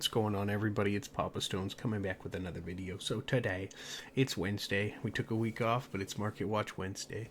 What's going on, everybody? It's PapaStones coming back with another video. So today, it's Wednesday. We took a week off, but it's Market Watch Wednesday.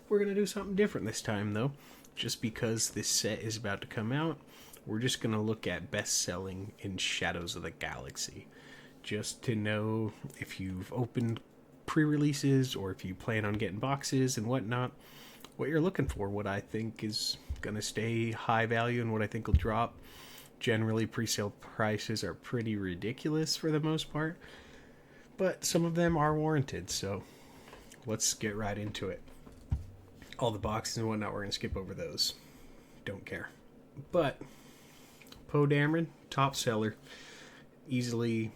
We're going to do something different this time, though. Just because this set is about to come out, we're just going to look at best-selling in Shadows of the Galaxy. Just to know if you've opened pre-releases or if you plan on getting boxes and whatnot, what you're looking for, what I think is going to stay high value and what I think will drop. Generally, pre-sale prices are pretty ridiculous for the most part, but some of them are warranted, so let's get right into it. All the boxes and whatnot, we're going to skip over those. Don't care. But Poe Dameron, top seller. Easily,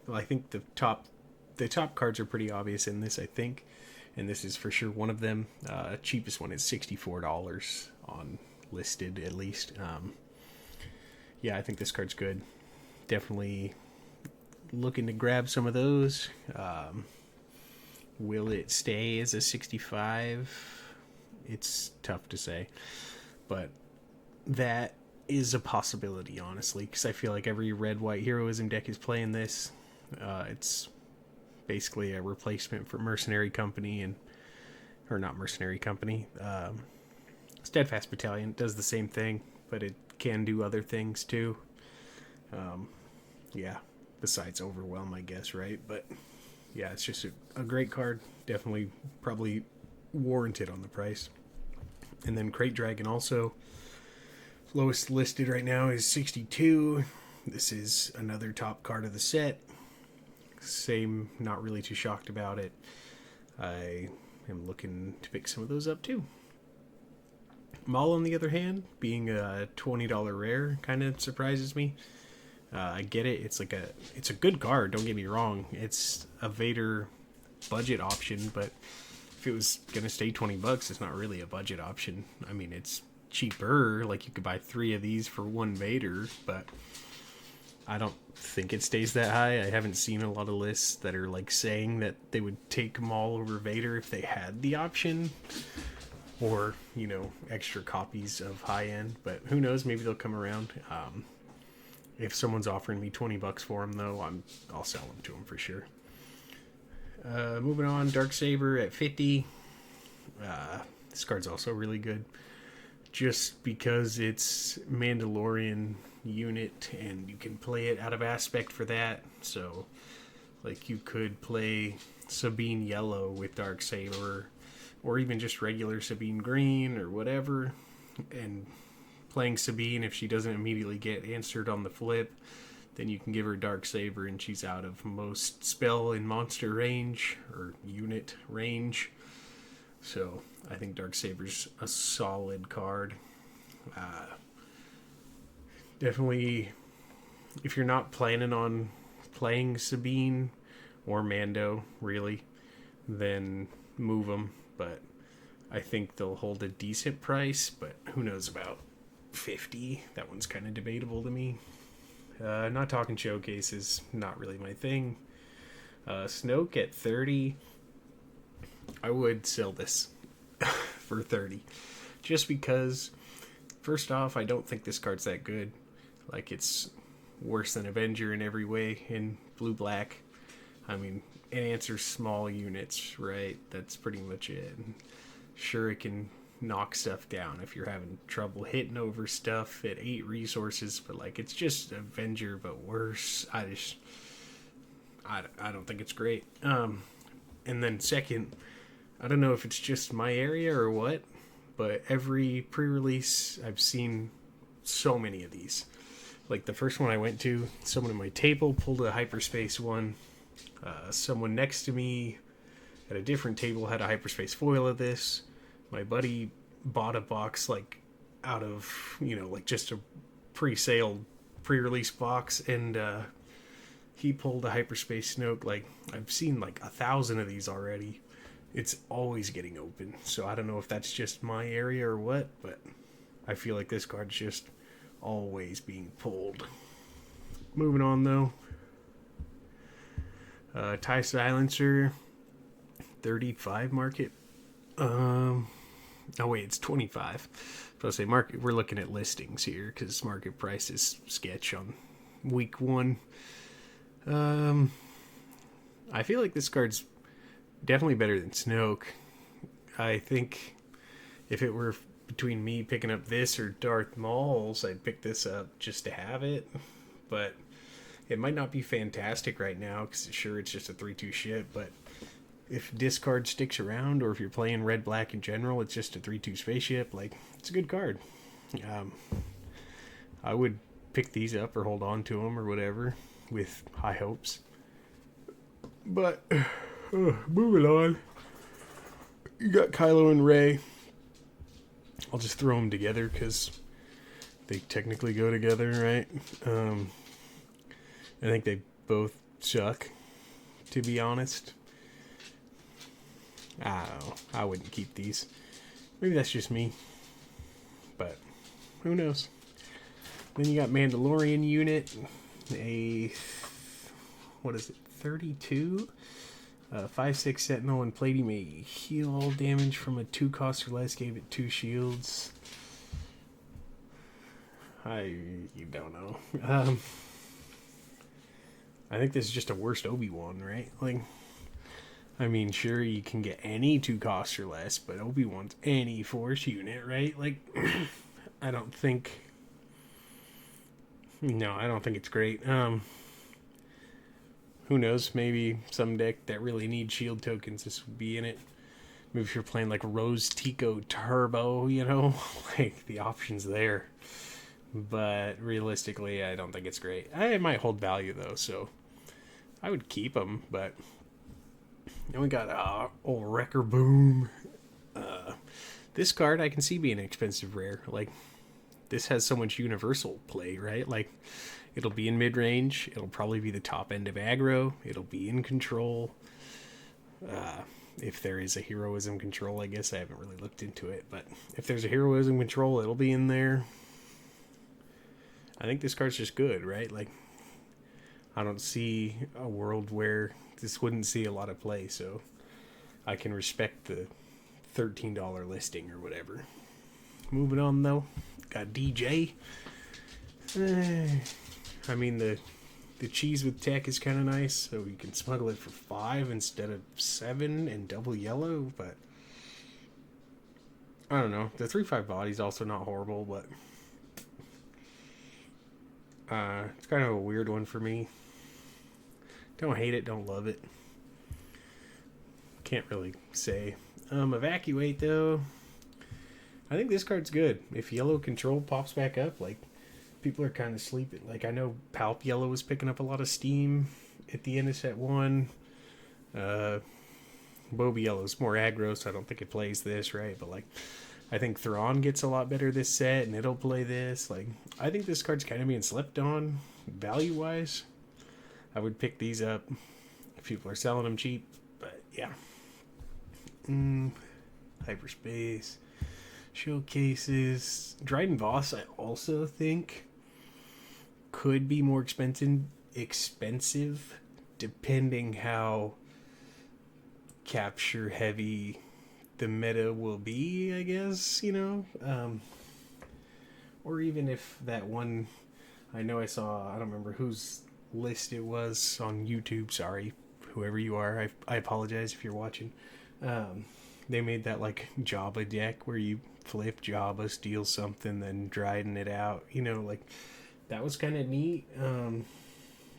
well, I think the top cards are pretty obvious in this, I think, and this is for sure one of them. Cheapest one is $64 on listed, at least. Yeah, I think this card's good. Definitely looking to grab some of those. Will it stay as a 65? It's tough to say. But that is a possibility, honestly, because I feel like every red-white heroism deck is playing this. It's basically a replacement for Mercenary Company, or not Mercenary Company. Steadfast Battalion does the same thing, but it can do other things too. Yeah, besides Overwhelm, I guess, right? But yeah, it's just a great card. Definitely, probably warranted on the price. And then Crate Dragon also. Lowest listed right now is 62. This is another top card of the set. Same, not really too shocked about it. I am looking to pick some of those up too. Maul, on the other hand, being a $20 rare, kind of surprises me. I get it. It's a good card. Don't get me wrong. It's a Vader budget option, but if it was gonna stay $20, it's not really a budget option. I mean, it's cheaper. Like, you could buy 3 of these for 1 Vader, but I don't think it stays that high. I haven't seen a lot of lists that are like saying that they would take Maul over Vader if they had the option. Or, you know, extra copies of high end, but who knows? Maybe they'll come around. If someone's offering me $20 for them, though, I'll sell them to them for sure. Moving on, Darksaber at 50. This card's also really good, just because it's Mandalorian unit, and you can play it out of aspect for that. So, like, you could play Sabine Yellow with Darksaber, or even just regular Sabine Green or whatever, and playing Sabine, if she doesn't immediately get answered on the flip, then you can give her Darksaber and she's out of most spell and monster range, or unit range. So I think Darksaber's a solid card. Definitely, if you're not planning on playing Sabine or Mando, really, then move them. But I think they'll hold a decent price, but who knows about 50? That one's kind of debatable to me. Not talking showcases, not really my thing. Snoke at 30. I would sell this for 30. Just because, first off, I don't think this card's that good. Like, it's worse than Avenger in every way in blue-black. I mean, it answers small units, right? That's pretty much it. Sure, it can knock stuff down if you're having trouble hitting over stuff at 8 resources, but like, it's just Avenger but worse. I don't think it's great. And then second, I don't know if it's just my area or what, but every pre-release I've seen so many of these. Like, the first one I went to, someone at my table pulled a hyperspace one. Someone next to me at a different table had a hyperspace foil of this. My buddy bought a box, like, out of, you know, like, just a pre-sale, pre-release box, and he pulled a hyperspace Snoke. Like, I've seen like 1,000 of these already. It's always getting open, so I don't know if that's just my area or what, but I feel like this card's just always being pulled. Moving on, though. TIE Silencer, 35 market. Oh wait, it's 25. So I say market. We're looking at listings here because market price is sketch on week one. I feel like this card's definitely better than Snoke. I think if it were between me picking up this or Darth Maul's, I'd pick this up just to have it. But it might not be fantastic right now because sure, it's just a 3/2 ship, but if discard sticks around, or if you're playing red black in general, it's just a 3/2 spaceship. Like, it's a good card. I would pick these up or hold on to them or whatever with high hopes. But moving on, you got Kylo and Rey. I'll just throw them together because they technically go together, right? I think they both suck, to be honest. I don't know. I wouldn't keep these. Maybe that's just me. But who knows? Then you got Mandalorian unit. What is it? 32? 5/6 Sentinel and Plating may heal all damage from a 2 cost or less. Gave it 2 shields. You don't know. I think this is just a worst Obi-Wan, right? Like, I mean, sure, you can get any 2 costs or less, but Obi-Wan's any Force unit, right? Like, I don't think it's great. Who knows? Maybe some deck that really needs shield tokens, this would be in it. Maybe if you're playing like Rose Tico Turbo, like the options there. But realistically, I don't think it's great. I might hold value though, so I would keep them. But then we got old Wrecker Boom. This card I can see being an expensive rare. Like, this has so much universal play, right? Like, it'll be in mid-range. It'll probably be the top end of aggro. It'll be in control. If there is a heroism control, I guess I haven't really looked into it. But if there's a heroism control, it'll be in there. I think this card's just good, right? Like, I don't see a world where this wouldn't see a lot of play. So I can respect the $13 listing or whatever. Moving on, though. Got DJ. I mean, the cheese with tech is kind of nice, so you can smuggle it for 5 instead of 7 and double yellow, but I don't know. The 3/5 body's also not horrible, but it's kind of a weird one for me. Don't hate it, don't love it. Can't really say. Evacuate, though. I think this card's good. If yellow control pops back up, like, people are kind of sleeping. Like, I know Palp Yellow was picking up a lot of steam at the end of set 1. Bobby Yellow's more aggro, so I don't think it plays this, right? But, like, I think Thrawn gets a lot better this set, and it'll play this. Like, I think this card's kind of being slept on, value-wise. I would pick these up if people are selling them cheap, but, yeah. Hyperspace. Showcases. Dryden Voss, I also think could be more expensive depending how capture heavy the meta will be, I guess, or even if that one, I know I saw, I don't remember whose list it was on YouTube, sorry, whoever you are, I apologize if you're watching. They made that like Jabba deck where you flip Jabba, steal something, then Dryden it out. Like, that was kind of neat.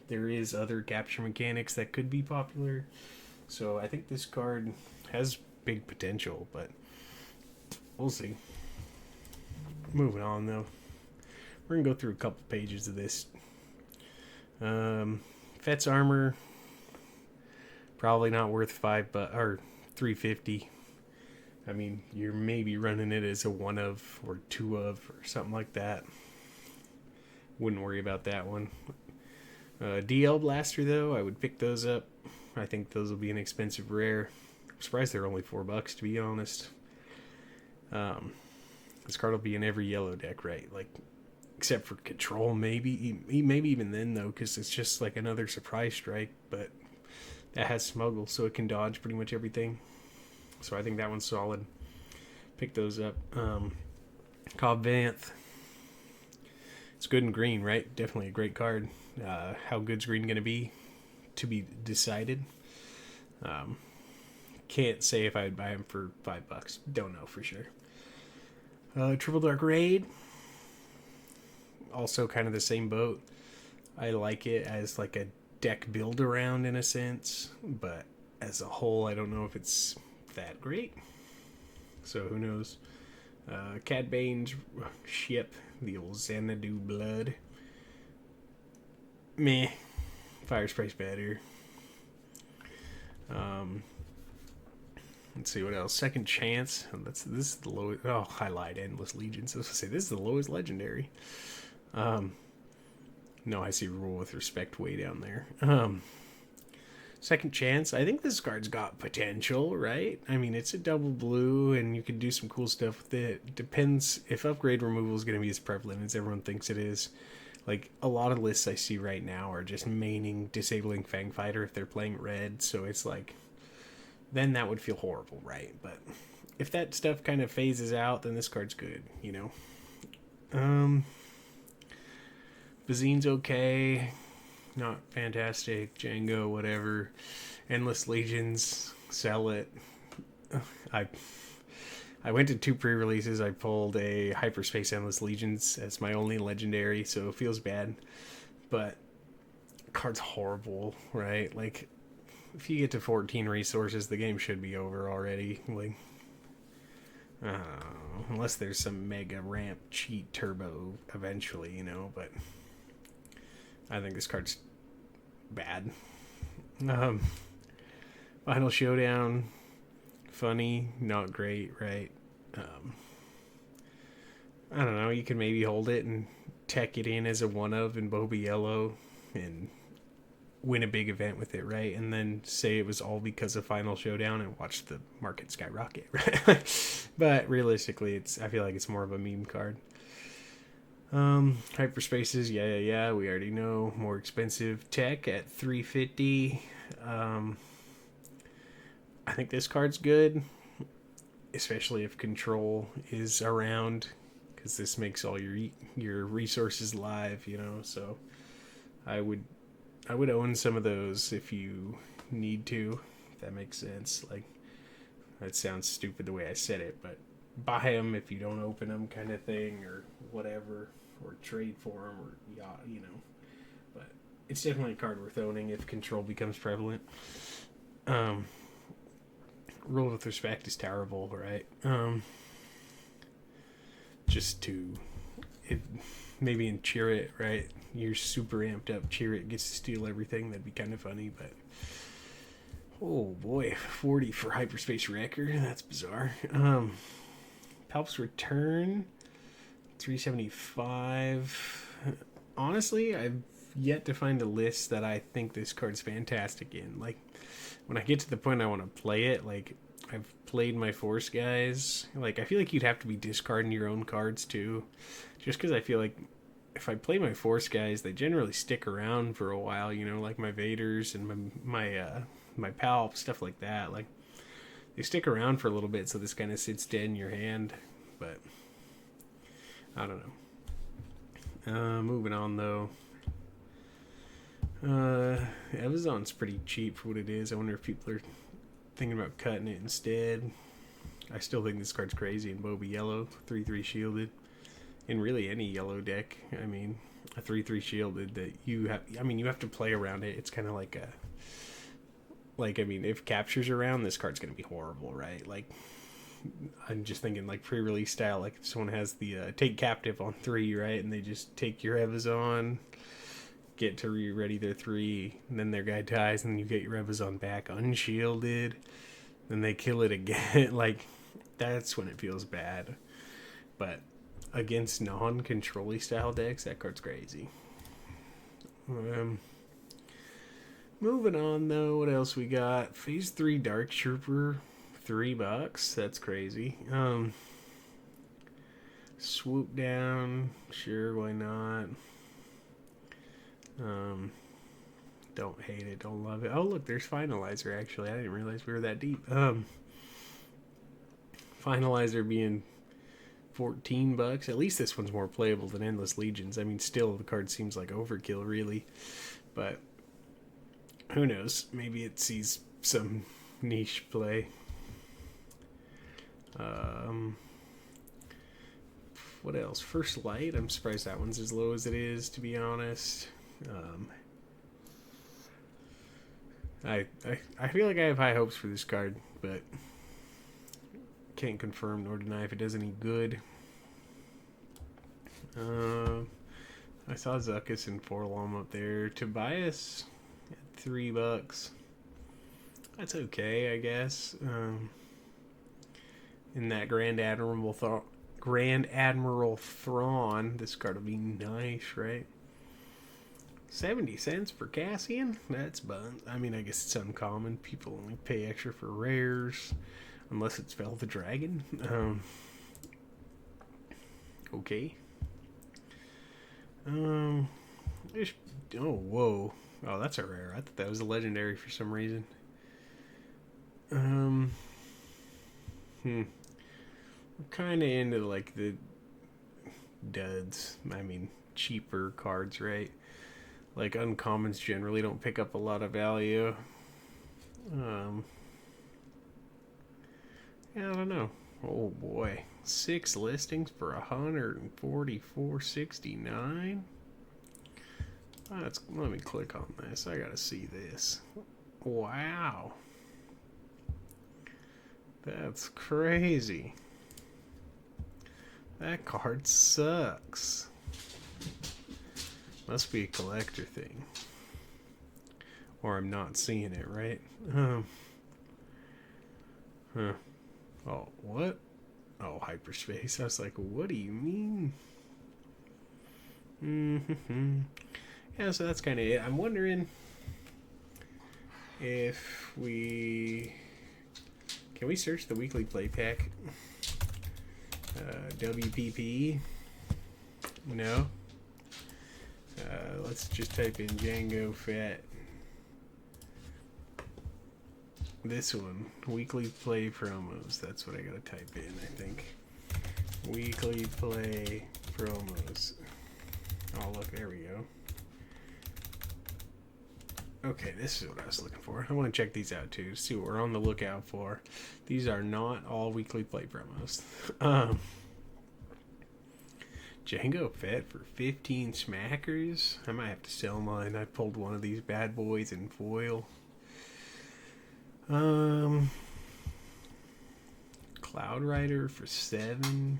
There is other capture mechanics that could be popular. So I think this card has big potential, but we'll see. Moving on, though. We're going to go through a couple pages of this. Fett's armor, probably not worth or $350. I mean, you're maybe running it as a 1 of or 2 of or something like that. Wouldn't worry about that one. DL Blaster, though, I would pick those up. I think those will be an expensive rare. I'm surprised they're only $4, to be honest. This card will be in every yellow deck, right? Like, except for control, maybe. Maybe even then, though, because it's just like another surprise strike, but that has smuggle, so it can dodge pretty much everything. So I think that one's solid. Pick those up. Cobb Vanth. It's good in green, right? Definitely a great card. How good's green going to be decided. Can't say if I'd buy him for $5. Don't know for sure. Triple Dark Raid. Also kind of the same boat. I like it as like a deck build around in a sense, but as a whole, I don't know if it's that great. So who knows? Cad Bane's ship, the old Xanadu Blood. Meh. Fire Spray's better. Let's see what else. Second Chance. This is the lowest. Oh, I lied. Endless Legions. I was gonna say this is the lowest legendary. No, I see Rule with Respect way down there. Second Chance. I think this card's got potential, right? I mean, it's a double blue, and you can do some cool stuff with it. Depends if upgrade removal is going to be as prevalent as everyone thinks it is. Like, a lot of lists I see right now are just maining Disabling Fang Fighter if they're playing red, so it's like, then that would feel horrible, right? But if that stuff kind of phases out, then this card's good, you know? Bazine's okay. Not fantastic. Django, whatever. Endless Legions, sell it. I went to 2 pre-releases. I pulled a Hyperspace Endless Legions as my only legendary, so it feels bad. But card's horrible, right? Like, if you get to 14 resources, the game should be over already. Like, unless there's some mega ramp cheat turbo eventually, you know, but I think this card's bad. Final Showdown, funny, not great, right? I don't know, you can maybe hold it and tech it in as a one of in Boba Yellow and win a big event with it, right? And then say it was all because of Final Showdown and watch the market skyrocket, right? But realistically, I feel like it's more of a meme card. Hyperspaces, yeah, we already know. More expensive tech at $350. I think this card's good, especially if control is around, because this makes all your resources live, you know. So I would own some of those if you need to, if that makes sense. Like, that sounds stupid the way I said it, but buy them if you don't open them, kind of thing, or whatever, or trade for them, or you know. But it's definitely a card worth owning if control becomes prevalent. Rule with Respect is terrible, right? Maybe in Cheer It, right? You're super amped up. Cheer It gets to steal everything. That'd be kind of funny, but oh boy, 40 for Hyperspace Wrecker. That's bizarre. Palp's Return, 375. Honestly, I've yet to find a list that I think this card's fantastic in. Like, when I get to the point I want to play it, like, I've played my Force guys. Like, I feel like you'd have to be discarding your own cards too, just because I feel like if I play my Force guys, they generally stick around for a while, you know, like my Vaders and my Palp, stuff like that. Like, they stick around for a little bit, so this kind of sits dead in your hand. But I don't know. Moving on though. Amazon's pretty cheap for what it is. I wonder if people are thinking about cutting it instead. I still think this card's crazy in Boba Yellow, 3/3 shielded. In really any yellow deck, I mean, a 3/3 shielded that you have to play around it. It's kind of like if Capture's around, this card's going to be horrible, right? Like, I'm just thinking like pre-release style, like if someone has the take captive on 3, right? And they just take your Evazon, get to ready their 3, and then their guy dies, and then you get your Evazon back unshielded, then they kill it again. Like, that's when it feels bad. But against non-control-y style decks, that card's crazy. Moving on though, what else we got? Phase 3 Dark Trooper, $3. That's crazy. Swoop Down, sure, why not? Don't hate it, don't love it. Oh look, there's Finalizer actually. I didn't realize we were that deep. Finalizer being $14. At least this one's more playable than Endless Legions. I mean, still, the card seems like overkill, really. But who knows? Maybe it sees some niche play. What else? First Light. I'm surprised that one's as low as it is, to be honest. I feel like I have high hopes for this card, but can't confirm nor deny if it does any good. I saw Zuckus and Forlom up there. Tobias at $3. That's okay, I guess. In that Grand Admiral Thrawn, this card will be nice, right? 70 cents for Cassian? That's bunt. I mean, I guess it's uncommon. People only pay extra for rares. Unless it's Velvet Dragon. Okay. Oh, whoa. Oh, that's a rare. I thought that was a legendary for some reason. I'm kind of into, like, the duds. I mean, cheaper cards, right? Like, uncommons generally don't pick up a lot of value. Yeah, I don't know. Oh boy, 6 listings for $144.69. Let me click on this. I gotta see this. Wow, that's crazy. That card sucks. Must be a collector thing, or I'm not seeing it right. Huh. Oh, what? Oh, hyperspace. I was like, what do you mean? Yeah, so that's kind of it. I'm wondering if we... Can we search the weekly play pack? WPP? No? Let's just type in Django Fett. This one, weekly play promos. That's what I gotta type in, I think. Weekly play promos. Oh, look, there we go. Okay, this is what I was looking for. I want to check these out too, see what we're on the lookout for. These are not all weekly play promos. Django Fett for 15 smackers. I might have to sell mine. I pulled one of these bad boys in foil. Cloud Rider for 7.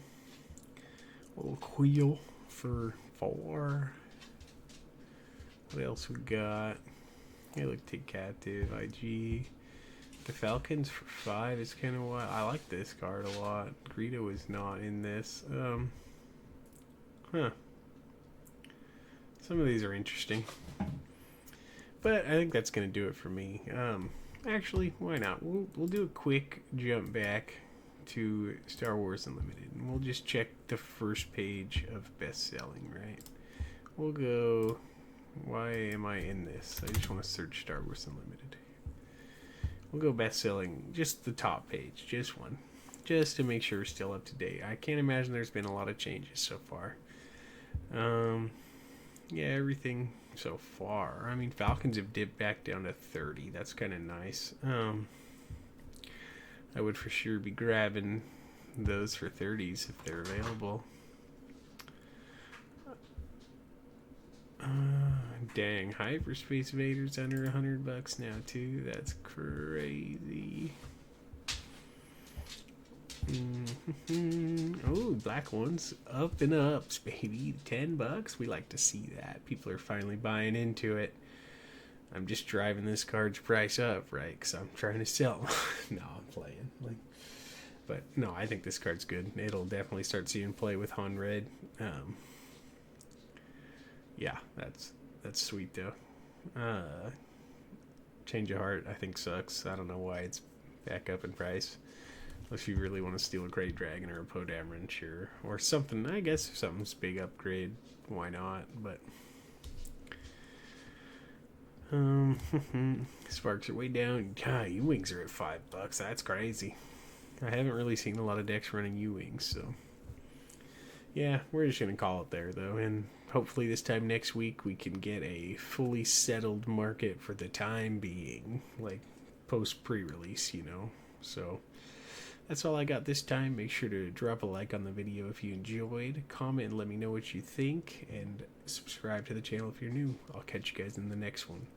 Little Queel for 4. What else we got? Hey, look, Take Captive, IG. The Falcons for 5 is kind of wild. I like this card a lot. Greedo is not in this. Some of these are interesting. But I think that's going to do it for me. Actually, why not? We'll do a quick jump back to Star Wars Unlimited, and we'll just check the first page of best-selling, right? We'll go... Why am I in this? I just want to search Star Wars Unlimited. We'll go best-selling, just the top page, just one. Just to make sure we're still up to date. I can't imagine there's been a lot of changes so far. Yeah, everything so far. I mean, Falcons have dipped back down to 30. That's kind of nice. I would for sure be grabbing those for 30s if they're available. Dang, Hyperspace Vader's under $100 now too. That's crazy. Oh, Black Ones up and ups, baby. $10. We like to see that. People are finally buying into it. I'm just driving this card's price up, right? Because I'm trying to sell. No, I'm playing. But no, I think this card's good. It'll definitely start seeing play with Han Red. Yeah, that's sweet though. Change of Heart, I think sucks. I don't know why it's back up in price. Unless you really want to steal a Great Dragon or a Podameron, sure. Or something, I guess if something's big upgrade, why not? But Sparks are way down. God, U-Wings are at $5. That's crazy. I haven't really seen a lot of decks running U-Wings, so Yeah, we're just gonna call it there though, and hopefully this time next week we can get a fully settled market for the time being, like post pre-release, you know. So that's all I got this time. Make sure to drop a like on the video if you enjoyed, comment and let me know what you think, and subscribe to the channel if you're new. I'll catch you guys in the next one.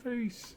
Peace.